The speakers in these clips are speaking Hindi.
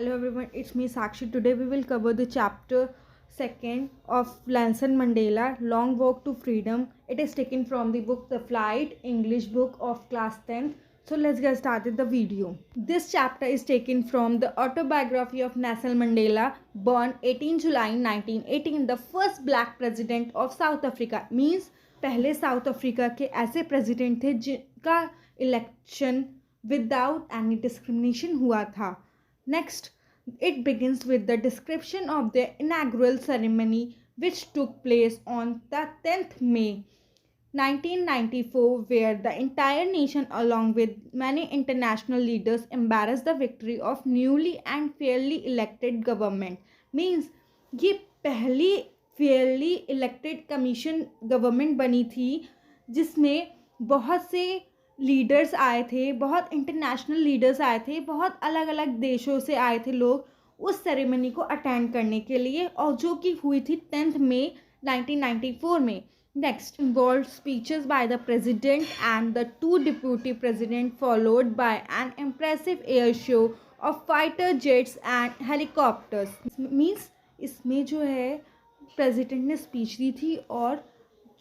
Hello everyone, it's me Sakshi. Today we will cover the chapter 2nd of Nelson Mandela, Long Walk to Freedom. It is taken from the book The Flight, English book of class 10th. So let's get started the video. This chapter is taken from the autobiography of Nelson Mandela, born 18 July 1918, the first black president of South Africa. Means पहले साउथ अफ्रीका के ऐसे प्रेसिडेंट थे जिनका इलेक्शन विदाउट एनी डिस्क्रिमिनेशन हुआ था. Next, it begins with the description of the inaugural ceremony which took place on the 10th May 1994, where the entire nation along with many international leaders embraced the victory of newly and fairly elected government. Means ये पहली फेयरली इलेक्टेड कमीशन गवर्नमेंट बनी थी जिसमें बहुत से लीडर्स आए थे, बहुत इंटरनेशनल लीडर्स आए थे, बहुत अलग अलग देशों से आए थे लोग उस सेरेमनी को अटेंड करने के लिए, और जो कि हुई थी 10 मई 1994 में. Next involve speeches by the president and the 2 deputy president followed by N impressive air show off fighter jets and helicopters. Means इसमें जो है प्रेसिडेंट ने स्पीच दी थी और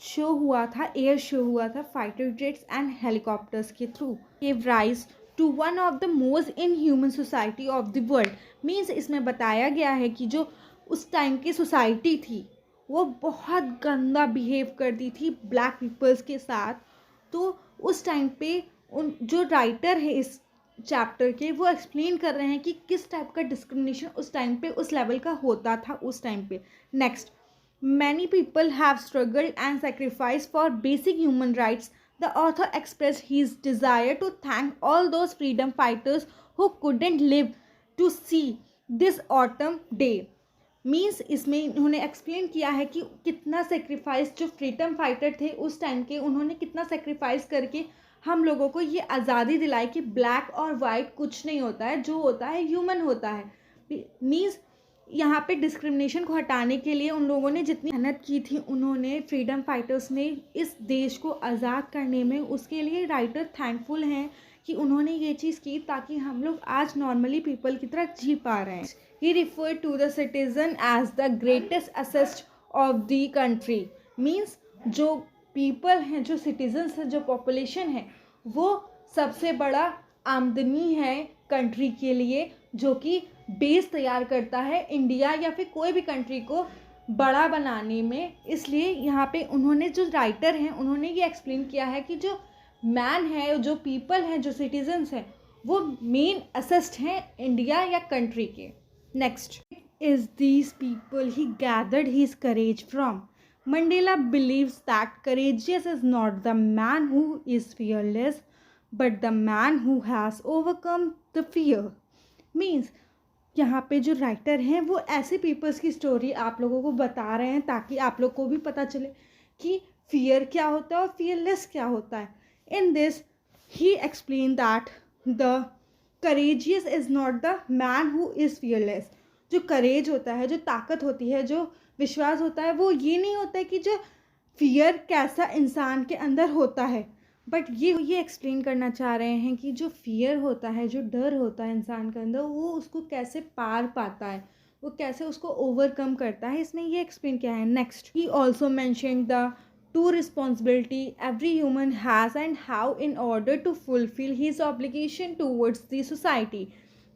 शो हुआ था, एयर शो हुआ था फाइटर जेट्स एंड हेलीकॉप्टर्स के through. Give rise to one of the most inhuman society of the world. Means इसमें बताया गया है कि जो उस टाइम की सोसाइटी थी वो बहुत गंदा बिहेव करती थी ब्लैक पीपल्स के साथ. तो उस टाइम पे उन जो राइटर है इस चैप्टर के वो एक्सप्लेन कर रहे हैं कि किस टाइप का डिस्क्रिमिनेशन उस टाइम पे उस लेवल का होता था उस टाइम पे. Next, many people have struggled and sacrificed for basic human rights. The author expressed his desire to thank all those freedom fighters who couldn't live to see this autumn day. Means इसमें इन्होंने एक्सप्लेन किया है कि कितना सेक्रीफाइस जो फ्रीडम फाइटर थे उस टाइम के, उन्होंने कितना सेक्रीफाइस करके हम लोगों को ये आज़ादी दिलाई कि ब्लैक और वाइट कुछ नहीं होता है, जो होता है ह्यूमन होता है. मीन्स यहाँ पे डिस्क्रिमिनेशन को हटाने के लिए उन लोगों ने जितनी मेहनत की थी, उन्होंने फ्रीडम फाइटर्स ने इस देश को आज़ाद करने में, उसके लिए राइटर थैंकफुल हैं कि उन्होंने ये चीज़ की ताकि हम लोग आज नॉर्मली पीपल की तरह जी पा रहे हैं. He refer to the citizen as the greatest asset of the country. Means जो पीपल हैं, जो सिटीजन्स हैं, जो पॉपुलेशन है, वो सबसे बड़ा आमदनी है कंट्री के लिए, जो कि बेस तैयार करता है इंडिया या फिर कोई भी कंट्री को बड़ा बनाने में. इसलिए यहाँ पे उन्होंने, जो राइटर हैं, उन्होंने ये एक्सप्लेन किया है कि जो मैन है, जो पीपल हैं, जो सिटीजन्स हैं, वो मेन असेस्ट हैं इंडिया या कंट्री के. Next is these people he gathered his courage from. Mandela believes that courageous is not the man who is fearless, but the man who has overcome the fear. Means यहाँ पे जो राइटर हैं वो ऐसे पीपल्स की स्टोरी आप लोगों को बता रहे हैं ताकि आप लोग को भी पता चले कि फियर क्या होता है और फियरलेस क्या होता है. In this he explain that the courageous is not the man who is fearless. जो करेज होता है, जो ताकत होती है, जो विश्वास होता है, वो ये नहीं होता है कि जो फियर कैसा इंसान के अंदर होता है, बट ये एक्सप्लेन करना चाह रहे हैं कि जो फियर होता है, जो डर होता है इंसान के अंदर, वो उसको कैसे पार पाता है, वो कैसे उसको ओवरकम करता है. इसमें ये एक्सप्लेन किया है. Next, he also mention the two responsibility every human has and how in order to fulfil his obligation towards the society.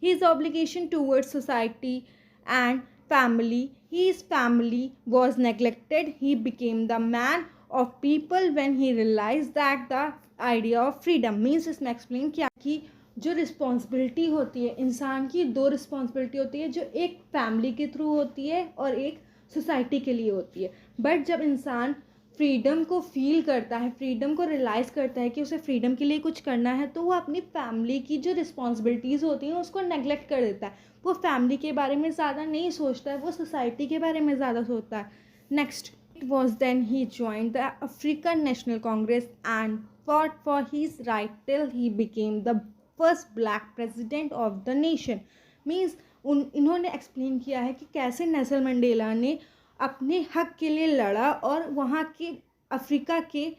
His obligation towards society and family. His family was neglected. He became the man of people when he realized that the idea of freedom. Means इसमें एक्सप्लेन किया कि जो रिस्पॉन्सिबिलिटी होती है इंसान की, 2 रिस्पॉन्सिबिलिटी होती है, जो एक फैमिली के थ्रू होती है और एक सोसाइटी के लिए होती है. बट जब इंसान फ्रीडम को फील करता है, फ्रीडम को रियलाइज़ करता है कि उसे फ्रीडम के लिए कुछ करना है, तो वो अपनी फैमिली की जो रिस्पॉन्सिबिलिटीज़ होती हैं उसको नेग्लेक्ट कर देता है. वो फैमिली के बारे में ज़्यादा नहीं सोचता है, वो सोसाइटी के बारे में ज़्यादा सोचता है. Next, it was then he joined the African National Congress and fought for his right till he became the first black president of the nation. Means इन्होंने एक्सप्लेन किया है कि कैसे नेल्सन मंडेला ने अपने हक के लिए लड़ा और वहाँ के अफ्रीका के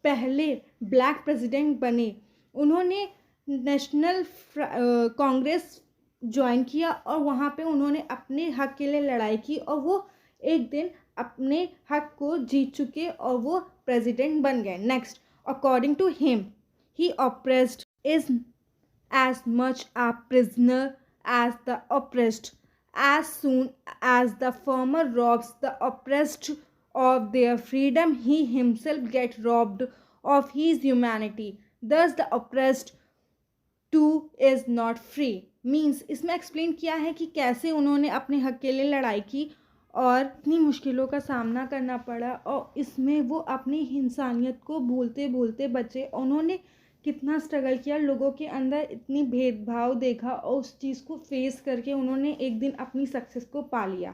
पहले ब्लैक प्रेसिडेंट बने. उन्होंने नेशनल कांग्रेस ज्वाइन किया और वहाँ पे उन्होंने अपने हक के लिए लड़ाई की और वो एक दिन अपने हक को जीत चुके और वो प्रेसिडेंट बन गए. Next, according to him he oppressed is as much a prisoner as the oppressed. As soon as the former robs the oppressed of their freedom, he himself gets robbed of his humanity. Thus, the oppressed too is not free. Means इसमें एक्सप्लेन किया है कि कैसे उन्होंने अपने हक के लिए लड़ाई की और इतनी मुश्किलों का सामना करना पड़ा और इसमें वो अपनी इंसानियत को भूलते भूलते बचे. उन्होंने कितना स्ट्रगल किया, लोगों के अंदर इतनी भेदभाव देखा और उस चीज़ को फेस करके उन्होंने एक दिन अपनी सक्सेस को पा लिया.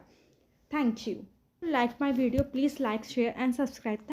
Thank you. Like my video, please like, share and subscribe.